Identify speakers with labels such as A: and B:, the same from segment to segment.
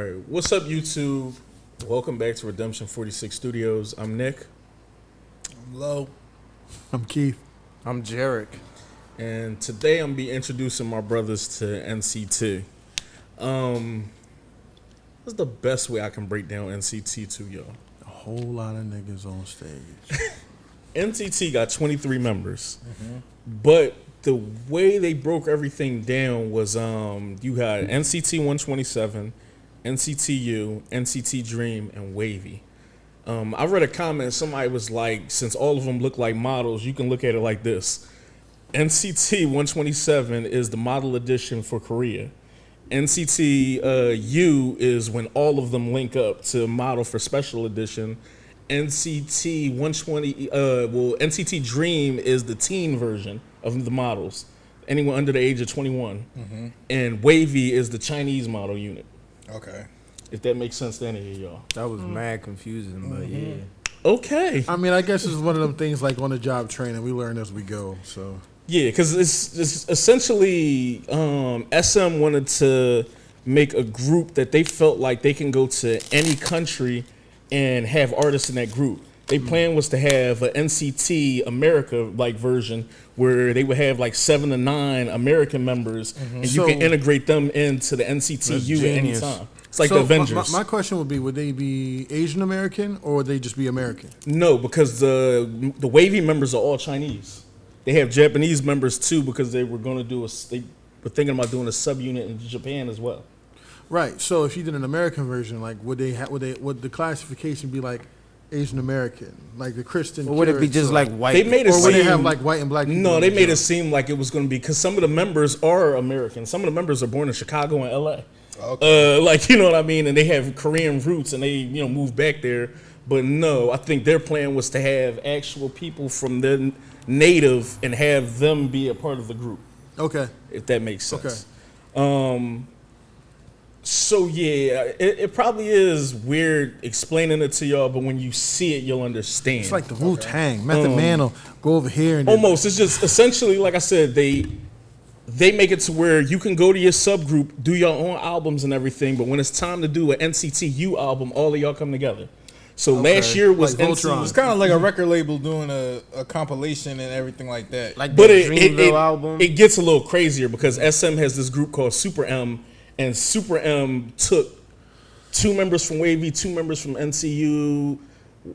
A: right, what's up, YouTube? Welcome back to Redemption 46 Studios. I'm Nick,
B: I'm Low.
C: I'm Keith.
D: I'm Jarek.
A: and today I'm be introducing my brothers to NCT. What's the best way I can break down NCT to y'all?
C: A whole lot of niggas on stage.
A: NCT got 23 members, but the way they broke everything down was you had NCT 127, NCT U, NCT Dream, and Wavy. I read a comment, somebody was like, since all of them look like models, you can look at it like this. NCT 127 is the model edition for Korea. NCT U is when all of them link up to model for special edition. NCT 120, NCT Dream is the teen version of the models, anyone under the age of 21. And Wavy is the Chinese model unit.
B: Okay.
A: If that makes sense to any of y'all.
D: That was mad confusing, but yeah.
A: Okay.
C: I mean, I guess it's one of them things like on the job training. We learn as we go. So
A: Yeah, because it's essentially SM wanted to make a group that they felt like they can go to any country and have artists in that group. Their plan was to have an NCT America like version where they would have like 7 to 9 American members, and you can integrate them into the NCT U at any time. It's like the Avengers.
C: My question would be: would they be Asian American or would they just be American?
A: No, because the Wavy members are all Chinese. They have Japanese members too because they were going to do they were thinking about doing a subunit in Japan as well.
C: Right. So if you did an American version, like would the classification be like Asian American, like the Christian?
D: Or would it be just like white?
A: They made it
C: or
A: seem,
C: would they have like white and black people?
A: No,
C: on
A: they
C: the
A: made
C: show?
A: it seem like it was going to be because some of the members are American. Some of the members are born in Chicago and LA.
B: Okay.
A: Like, you know what I mean? And they have Korean roots and they, moved back there. But no, I think their plan was to have actual people from their native and have them be a part of the group,
C: Okay.
A: if that makes sense. So yeah, it probably is weird explaining it to y'all, but when you see it, you'll understand.
C: It's like the Wu Tang. Method Man will go over here and then-
A: Almost. It's just essentially, like I said, they make it to where you can go to your subgroup, do your own albums and everything, but when it's time to do an NCTU album, all of y'all come together. So last year was
C: Like
A: NCT.
C: Voltron.
B: It's kind of like a record label doing a compilation and everything like that.
D: Like
A: But
D: the Dreamville album.
A: it gets a little crazier because SM has this group called Super M, and Super M took 2 members from Wavy, 2 members from NCU,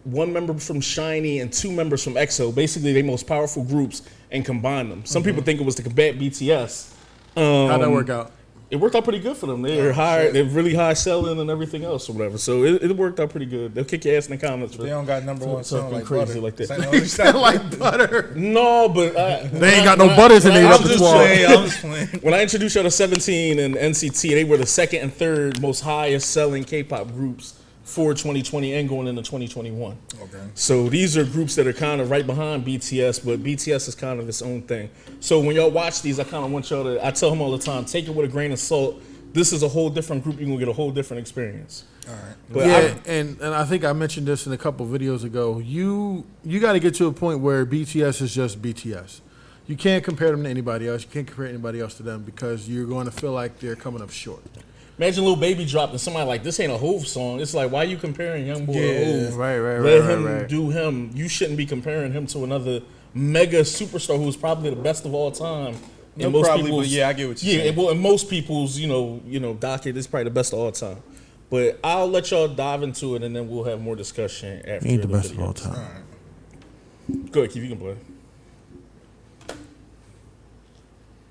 A: 1 member from Shiny, and 2 members from EXO. Basically, they most powerful groups, and combined them. Some people think it was to combat BTS.
C: How'd that work out?
A: It worked out pretty good for them. They're high, they're really high selling and everything else or whatever. So it worked out pretty good. They'll kick your ass in the comments.
B: They don't got number one song
A: talking
B: like
A: crazy
B: butter.
A: like that.
B: It's like, no,
C: Like butter.
A: No, but
C: They ain't got no butters in their
B: I'm just
C: repertoire.
B: playing. I'm just playing.
A: when I introduced y'all to 17 and NCT, they were the 2nd and 3rd most highest selling K-pop groups for 2020 and going into 2021.
B: Okay.
A: So these are groups that are kind of right behind BTS, but BTS is kind of its own thing. So when y'all watch these, I kind of want y'all to, I tell them all the time, take it with a grain of salt. This is a whole different group. You're going to get a whole different experience.
B: All right.
A: But
C: Yeah, and I think I mentioned this in a couple videos ago. You got to get to a point where BTS is just BTS. You can't compare them to anybody else. You can't compare anybody else to them because you're going to feel like they're coming up short.
A: Imagine Lil Baby dropped and somebody like, this ain't a Hove song. It's like, why are you comparing Young Boy to Hove?
D: Right.
A: Let him do him. You shouldn't be comparing him to another mega superstar who's probably the best of all time. In
B: No, probably,
A: people's-
B: but yeah, I get what you're
A: yeah,
B: saying.
A: well, in most people's, docket, it's probably the best of all time. But I'll let y'all dive into it, and then we'll have more discussion after.
C: He ain't the best
A: video.
C: of all time.
A: Go ahead, Keith, you can play.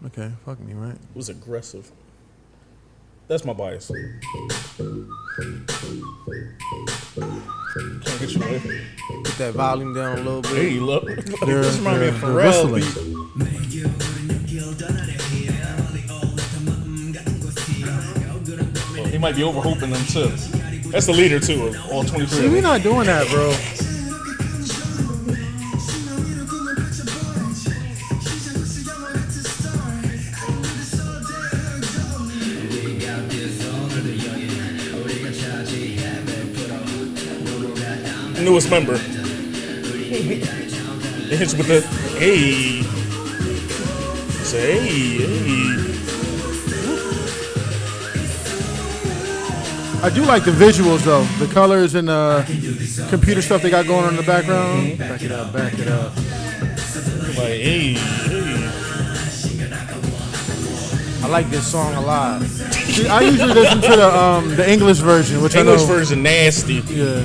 C: Okay, fuck me, right?
A: It was aggressive. That's my bias. Can't get you away.
D: Put that volume down a little bit.
A: Hey, look.
C: They're,
A: This reminds me of
C: they're
A: Pharrell
C: whistling.
A: beat. He might be overhoping them too. That's the leader too of all 23.
C: See,
A: of
C: we're
A: them.
C: not doing that, bro.
A: Newest member. It hits with the hey. Say hey.
C: I do like the visuals though, the colors and the computer stuff they got going on in the background. Back it up, back it up.
A: Like, hey.
D: I like this song a lot.
C: See, I usually listen to the English version, which
A: English
C: I know.
A: version nasty.
C: Yeah,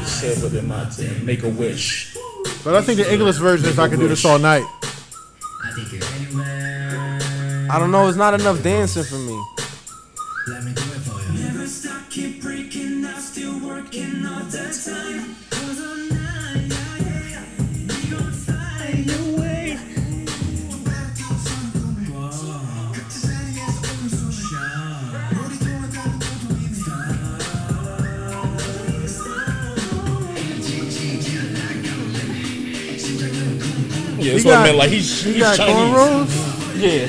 A: Said with my make a wish.
C: but I think the English version is I can do this all night.
D: I don't know. It's not enough dancing for me.
A: Yeah, that's
C: He
A: what I
C: got-
A: meant. Like he's
C: He got
A: Chinese.
C: cornrows.
A: Yeah.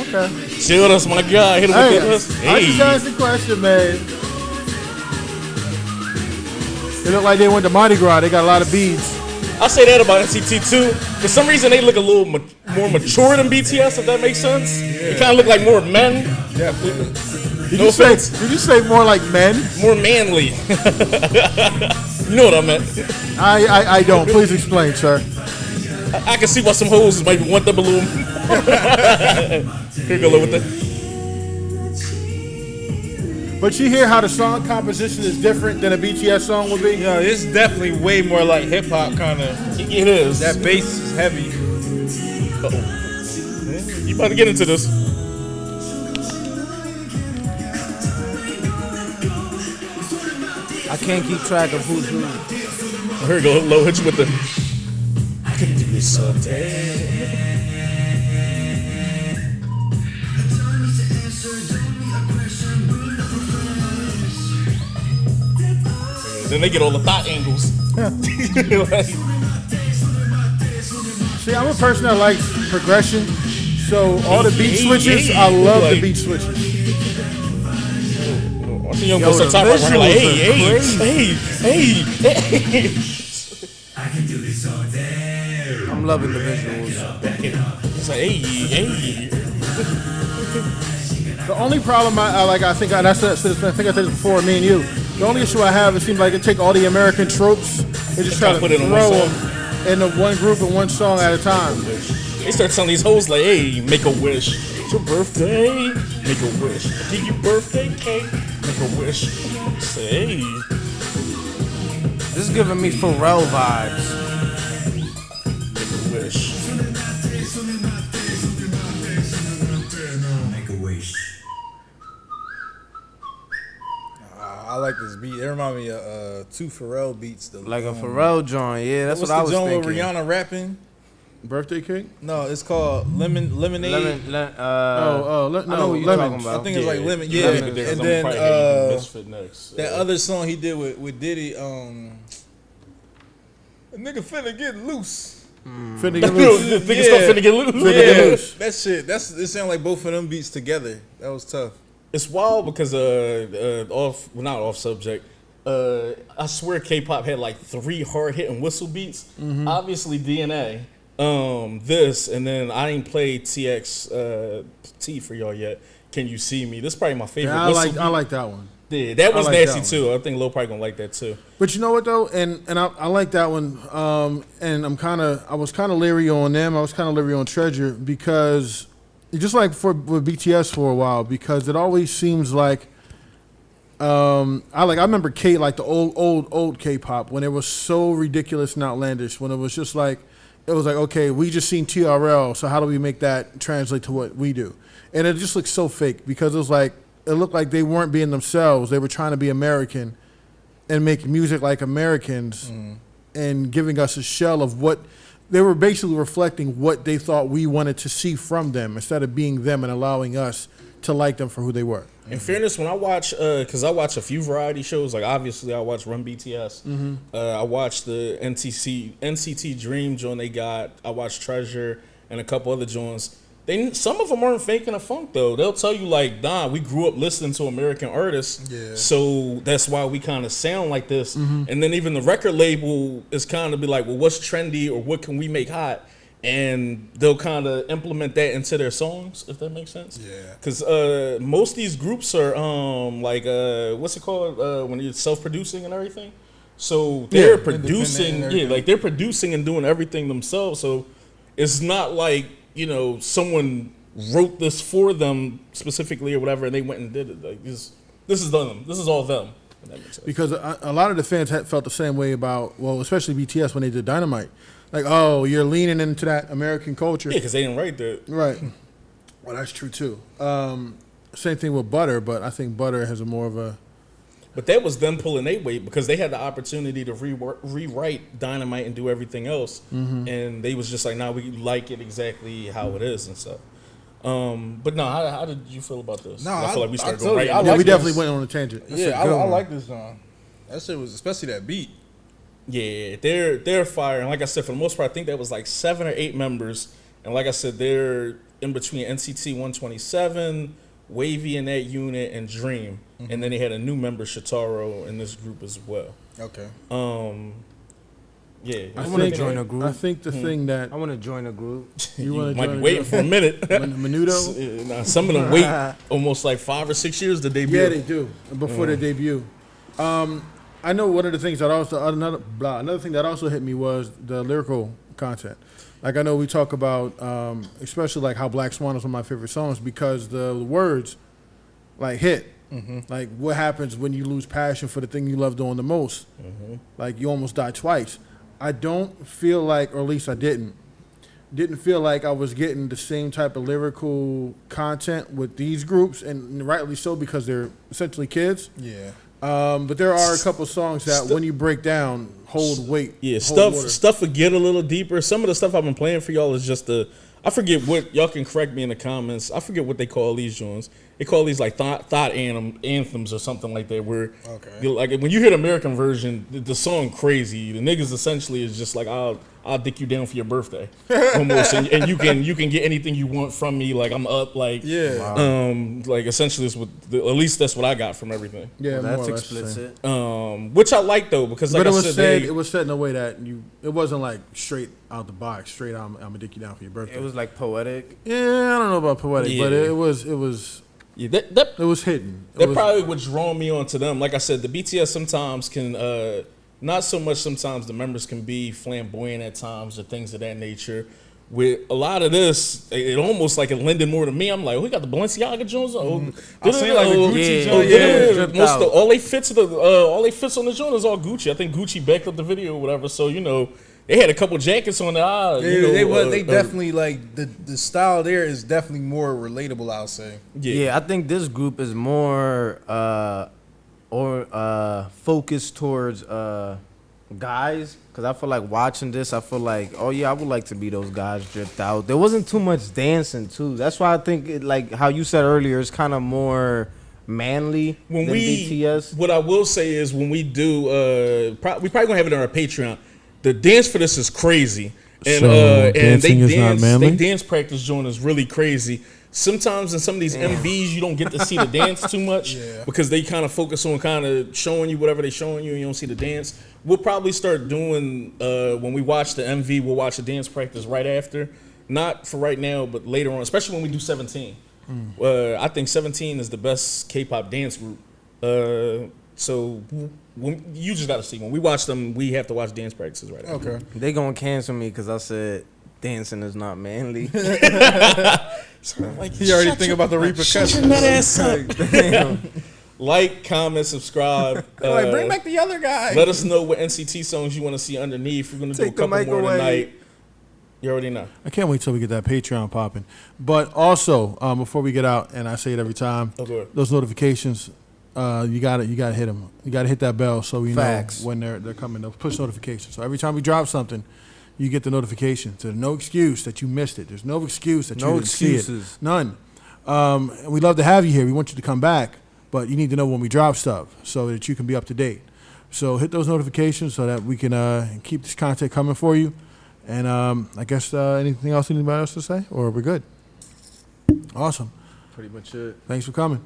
C: Okay.
A: Chill, that's my guy. Hit him
C: Hey,
A: with this.
C: I just asked the question, man. They look like they went to Mardi Gras. They got a lot of beads.
A: I say that about NCT too. For some reason, they look a little more mature than BTS. If that makes sense. They kind of look like more men.
B: Definitely.
C: Did
A: No
C: you say?
A: offense.
C: Did you say more like men?
A: More manly. You know what I meant.
C: I don't. Please explain, sir.
A: I can see why some hoes might want them a little. Here you go with that.
C: But you hear how the song composition is different than a BTS song would be?
B: Yeah, it's definitely way more like hip hop kind of.
A: It is.
B: That bass is heavy.
A: You about to get into this.
D: I can't keep track of who's who.
A: Here you go. Low hit you with the. I can do this someday. Then they get all the thought angles. Like,
C: See, I'm a person that likes progression. So all the beat
A: Hey,
C: switches,
A: hey,
C: I love
A: like-
C: the beat switches.
A: watch the young
D: Yo,
A: boy start
D: the
A: talking like,
D: visuals
A: hey,
D: are
A: hey, hey.
D: I'm loving the visuals.
A: It's like, hey.
C: The only problem I think I said this before, me and you. The only issue I have, it seems like it take all the American tropes and just try to
A: Put it in
C: throw
A: one
C: them into one group and one song at a time.
A: They start telling these hoes like, hey, make a wish. It's your birthday, make a wish. I give you birthday cake, make a wish. Say, hey,
D: This is giving me Pharrell vibes.
A: make a wish.
B: I like this beat. It reminds me of two Pharrell beats.
D: Like a Pharrell joint. Yeah, that's
B: What's
D: what I
B: the
D: was
B: joint
D: thinking.
B: with Rihanna rapping?
C: Birthday cake?
B: No, it's called Lemonade.
D: No,
C: No,
D: I know what you're
C: lemons.
D: talking about.
B: I think it's like Lemon.
A: Yeah,
B: Yeah,
A: make a difference.
B: and
A: I'm
B: then
A: probably gonna use Misfit next.
B: that other song he did with Diddy, a nigga finna get loose.
C: Finna get
A: The
C: loose.
A: niggas start finna get loose.
C: get loose.
B: That shit. It sounded like both of them beats together. That was tough.
A: It's wild because not off subject. I swear K-pop had like 3 hard hitting whistle beats. Obviously DNA, this, and then I ain't played TXT for y'all yet. Can you see me? This is probably my favorite.
C: Yeah,
A: whistle beat.
C: I like that one.
A: Yeah, that was
C: I like
A: nasty
C: that
A: too. I think Lil probably gonna like that too.
C: But you know what though, and I like that one. And I was kind of leery on them. I was kind of leery on Treasure because just like with BTS for a while, because it always seems like I remember K, like the old K-pop, when it was so ridiculous and outlandish, when it was just like it was like, okay, we just seen TRL, so how do we make that translate to what we do? And it just looked so fake because it looked like they weren't being themselves. They were trying to be American and make music like Americans and giving us a shell of what they were basically reflecting what they thought we wanted to see from them instead of being them and allowing us to like them for who they were.
A: In fairness, when I watch, because I watch a few variety shows, like obviously I watch Run BTS. I watched the NCT Dream joint they got. I watched Treasure and a couple other joints. Some of them aren't faking a funk though. They'll tell you like, nah, we grew up listening to American artists, so that's why we kind of sound like this. And then even the record label is kind of be like, well, what's trendy or what can we make hot? and they'll kind of implement that into their songs, if that makes sense.
B: Yeah.
A: Because most of these groups are like what's it called when you're self-producing and everything. So they're producing,
B: independent and
A: like they're producing and doing everything themselves. So it's not like someone wrote this for them specifically or whatever, and they went and did it. Like this is them. This is all them. If that makes sense.
C: Because a lot of the fans had felt the same way about, well, especially BTS when they did Dynamite. Like, oh, you're leaning into that American culture.
A: Yeah, because they didn't write that.
C: Right. Well, that's true, too. Same thing with Butter, but I think Butter has a more of a...
A: But that was them pulling their weight because they had the opportunity to rewrite Dynamite and do everything else. And they was just like, nah, we like it exactly how it is and stuff. But no, how did you feel about this?
B: No,
A: I feel like we
B: I
A: started
B: told
A: going
B: you,
A: right
B: I
A: into
C: Yeah, we
B: like
C: definitely
B: this.
C: went on a tangent. That's
B: Yeah,
C: a good
B: I
C: one.
B: like this song. That shit was, especially that beat.
A: Yeah, they're fire, and like I said, for the most part, I think that was like 7 or 8 members, and like I said, they're in between NCT 127, Wavy in that unit, and Dream, and then they had a new member, Shotaro, in this group as well.
B: Okay.
A: Yeah,
D: I want to join a group.
C: I think the thing that
D: I want to join a group.
A: you
C: wanna
A: might
C: join
A: be
C: a
A: waiting
C: group?
A: for a minute.
C: Menudo,
A: Nah, some of them wait almost like 5 or 6 years to debut.
C: yeah, they do before their debut. I know one of the things that also another thing that also hit me was the lyrical content. Like I know we talk about, especially like how Black Swan is one of my favorite songs because the words, like hit. Like what happens when you lose passion for the thing you love doing the most? Like you almost die twice. I don't feel like, or at least I didn't feel like I was getting the same type of lyrical content with these groups, and rightly so because they're essentially kids.
B: Yeah.
C: But there are a couple songs that, when you break down, hold weight.
A: Yeah,
C: hold water.
A: stuff would get a little deeper. Some of the stuff I've been playing for y'all is just I forget what, y'all can correct me in the comments. I forget what they call these joints. They call these like thought anthems or something like that. Where like when you hear the American version, the song crazy. The niggas essentially is just like I'll dick you down for your birthday, almost, and you can get anything you want from me. Like I'm up, like like essentially is what at least that's what I got from everything.
C: Yeah,
D: Well, that's
C: more or less the same.
D: explicit.
A: Which I like though because like
C: But it
A: I
C: was
A: said,
C: it was said in a way that it wasn't like straight out the box, straight I'm gonna dick you down for your birthday.
D: It was like poetic.
C: Yeah, I don't know about poetic, but
A: Yeah.
C: it was
A: yeah, that
C: it was hidden. It
A: That
C: was,
A: probably what drawn me onto them. Like I said, the BTS sometimes can, not so much sometimes the members can be flamboyant at times or things of that nature. With a lot of this, it almost like it lended more to me. I'm like, we got the Balenciaga Jones.
B: I seen like a Gucci joint.
D: dripped out.
A: All they fits on the joint is all Gucci. I think Gucci backed up the video or whatever. So they had a couple jackets on there.
B: They definitely like the style there is definitely more relatable. I'll say.
D: Yeah, I think this group is more focused towards guys. Cause I feel like watching this, I feel like, oh yeah, I would like to be those guys dripped out. There wasn't too much dancing too. That's why I think like how you said earlier, it's kind of more manly
A: When
D: than
A: we,
D: BTS.
A: what I will say is when we do, we probably gonna have it on our Patreon. The dance for this is crazy, and
C: So,
A: and
C: dancing is not manly?
A: they dance practice joint is really crazy. Sometimes in some of these MVs you don't get to see the dance too much because they kind of focus on kind of showing you whatever they're showing you, and you don't see the dance. We'll probably start doing when we watch the MV, we'll watch the dance practice right after. Not for right now, but later on, especially when we do 17. I think 17 is the best K-pop dance group. So you just got to see when we watch them, we have to watch dance practices right after.
B: Okay.
D: They gonna cancel me because I said dancing is not manly.
A: Like,
B: You already think about the repercussions.
A: that ass up.
D: Damn.
A: Like, comment, subscribe.
B: Like bring back the other guy.
A: Let us know what NCT songs you want to see underneath. We're gonna do a
D: Take the
A: couple
D: mic
A: more
D: away.
A: tonight. You already know.
C: I can't wait till we get that Patreon popping. But also, before we get out, and I say it every time,
A: Okay.
C: those notifications, you gotta hit them. You gotta hit that bell so we
D: Facts.
C: know when they're coming. Those push notifications. So every time we drop something, you get the notification. So there's no excuse that you missed it. There's no excuse that you
D: No
C: didn't see
D: excuses.
C: it. None. And we'd love to have you here. We want you to come back, but you need to know when we drop stuff so that you can be up to date. So hit those notifications so that we can keep this content coming for you. And I guess anything else anybody else to say, or we're good. Awesome.
D: Pretty much it.
C: Thanks for coming.